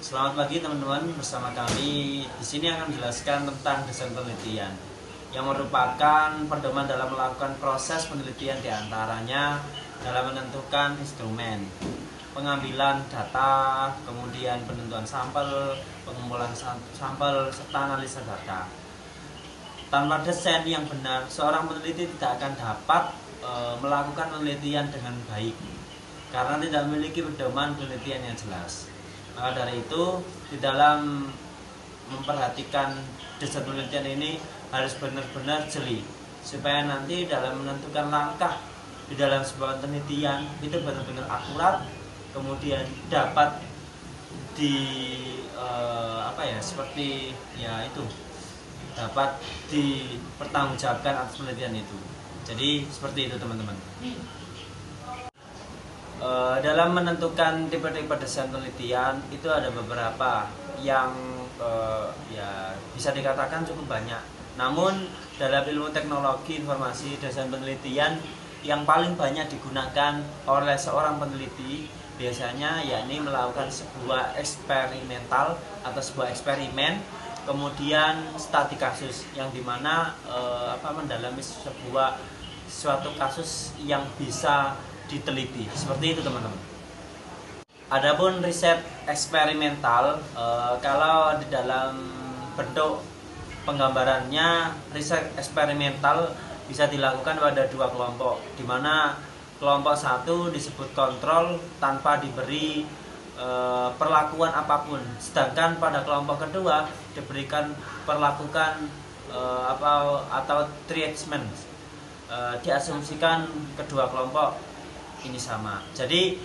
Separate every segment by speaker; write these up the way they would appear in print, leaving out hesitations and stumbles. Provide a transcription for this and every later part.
Speaker 1: Selamat pagi teman-teman, bersama kami di sini akan menjelaskan tentang desain penelitian yang merupakan pedoman dalam melakukan proses penelitian, diantaranya dalam menentukan instrumen, pengambilan data, kemudian penentuan sampel, pengumpulan sampel, serta analisa data. Tanpa desain yang benar, seorang peneliti tidak akan dapat melakukan penelitian dengan baik karena tidak memiliki pedoman penelitian yang jelas. Maka dari itu, di dalam memperhatikan desain penelitian ini harus benar-benar jeli, supaya nanti dalam menentukan langkah di dalam sebuah penelitian itu benar-benar akurat, kemudian dapat dapat dipertanggungjawabkan atas penelitian itu. Jadi seperti itu teman-teman. Dalam menentukan tipe-tipe desain penelitian itu ada beberapa yang bisa dikatakan cukup banyak. Namun dalam ilmu teknologi informasi, desain penelitian yang paling banyak digunakan oleh seorang peneliti biasanya yakni melakukan sebuah eksperimental atau sebuah eksperimen, kemudian studi kasus yang dimana mendalami suatu kasus yang bisa diteliti. Seperti itu teman-teman. Adapun riset eksperimental, kalau di dalam bentuk penggambarannya, riset eksperimental bisa dilakukan pada dua kelompok, di mana kelompok satu disebut kontrol tanpa diberi perlakuan apapun, sedangkan pada kelompok kedua diberikan perlakukan atau treatment. Diasumsikan kedua kelompok ini sama. Jadi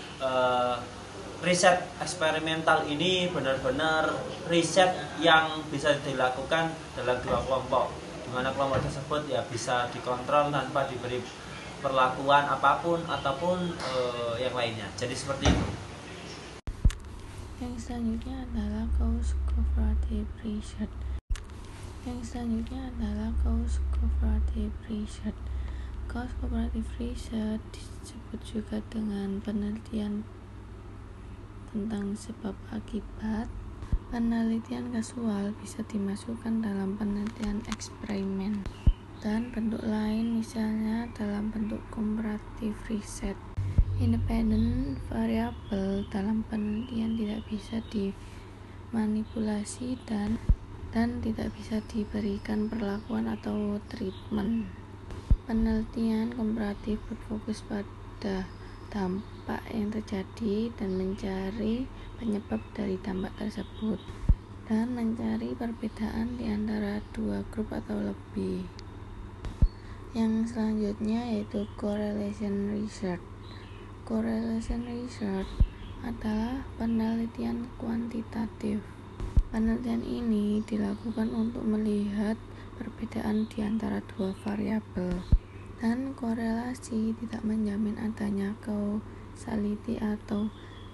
Speaker 1: riset eksperimental ini benar-benar riset yang bisa dilakukan dalam dua kelompok, di mana kelompok tersebut ya bisa dikontrol tanpa diberi perlakuan apapun ataupun yang lainnya. Jadi seperti itu.
Speaker 2: Yang selanjutnya adalah cause cooperative research. Cause cooperative research disebut juga dengan penelitian tentang sebab akibat. Penelitian kasual bisa dimasukkan dalam penelitian eksperimen, dan bentuk lain misalnya dalam bentuk comparative research. Independent variable dalam penelitian tidak bisa dimanipulasi dan tidak bisa diberikan perlakuan atau treatment. Penelitian komparatif berfokus pada dampak yang terjadi dan mencari penyebab dari dampak tersebut, dan mencari perbedaan di antara dua grup atau lebih. Yang selanjutnya yaitu correlation research. Correlation research adalah penelitian kuantitatif. Penelitian ini dilakukan untuk melihat perbedaan di antara dua variabel, dan korelasi tidak menjamin adanya causality atau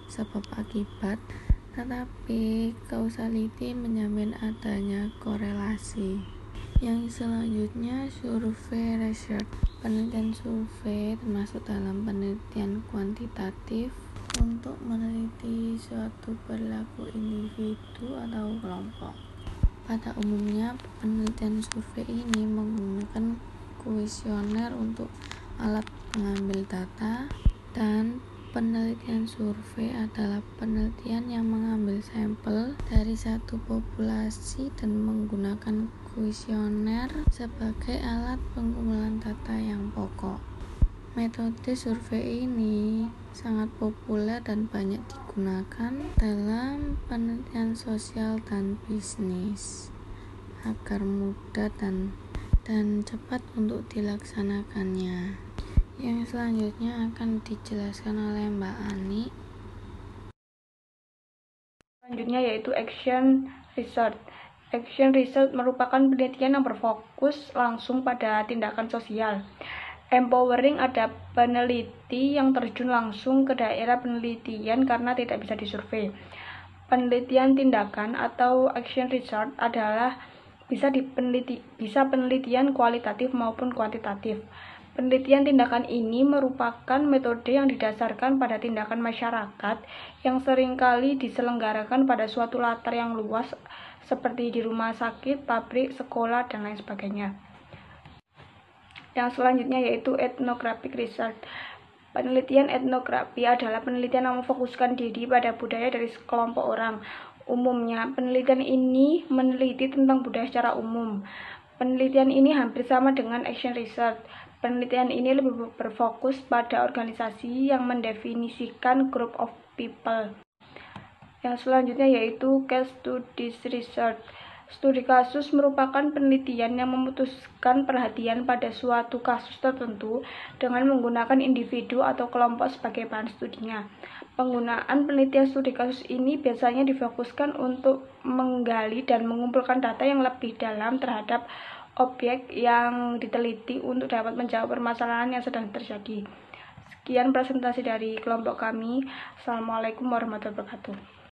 Speaker 2: sebab akibat, tetapi causality menjamin adanya korelasi. Yang selanjutnya survei research. Penelitian survei termasuk dalam penelitian kuantitatif untuk meneliti suatu perilaku individu atau kelompok. Pada umumnya, penelitian survei ini menggunakan kuesioner untuk alat pengambil data, dan penelitian survei adalah penelitian yang mengambil sampel dari satu populasi dan menggunakan kuesioner sebagai alat pengumpulan data yang pokok. Metode survei ini sangat populer dan banyak digunakan dalam penelitian sosial dan bisnis agar mudah dan cepat untuk dilaksanakannya. Yang selanjutnya akan dijelaskan oleh Mbak Ani.
Speaker 3: Selanjutnya yaitu action research. Action research merupakan penelitian yang berfokus langsung pada tindakan sosial. Empowering ada peneliti yang terjun langsung ke daerah penelitian karena tidak bisa disurvei. Penelitian tindakan atau action research adalah bisa penelitian kualitatif maupun kuantitatif. Penelitian tindakan ini merupakan metode yang didasarkan pada tindakan masyarakat yang seringkali diselenggarakan pada suatu latar yang luas seperti di rumah sakit, pabrik, sekolah, dan lain sebagainya. Yang selanjutnya yaitu ethnographic research. Penelitian etnografi adalah penelitian yang memfokuskan diri pada budaya dari sekelompok orang. Umumnya, penelitian ini meneliti tentang budaya secara umum. Penelitian ini hampir sama dengan action research. Penelitian ini lebih berfokus pada organisasi yang mendefinisikan group of people. Yang selanjutnya yaitu case studies research. Studi kasus merupakan penelitian yang memutuskan perhatian pada suatu kasus tertentu dengan menggunakan individu atau kelompok sebagai bahan studinya. Penggunaan penelitian studi kasus ini biasanya difokuskan untuk menggali dan mengumpulkan data yang lebih dalam terhadap objek yang diteliti untuk dapat menjawab permasalahan yang sedang terjadi. Sekian presentasi dari kelompok kami. Assalamualaikum warahmatullahi wabarakatuh.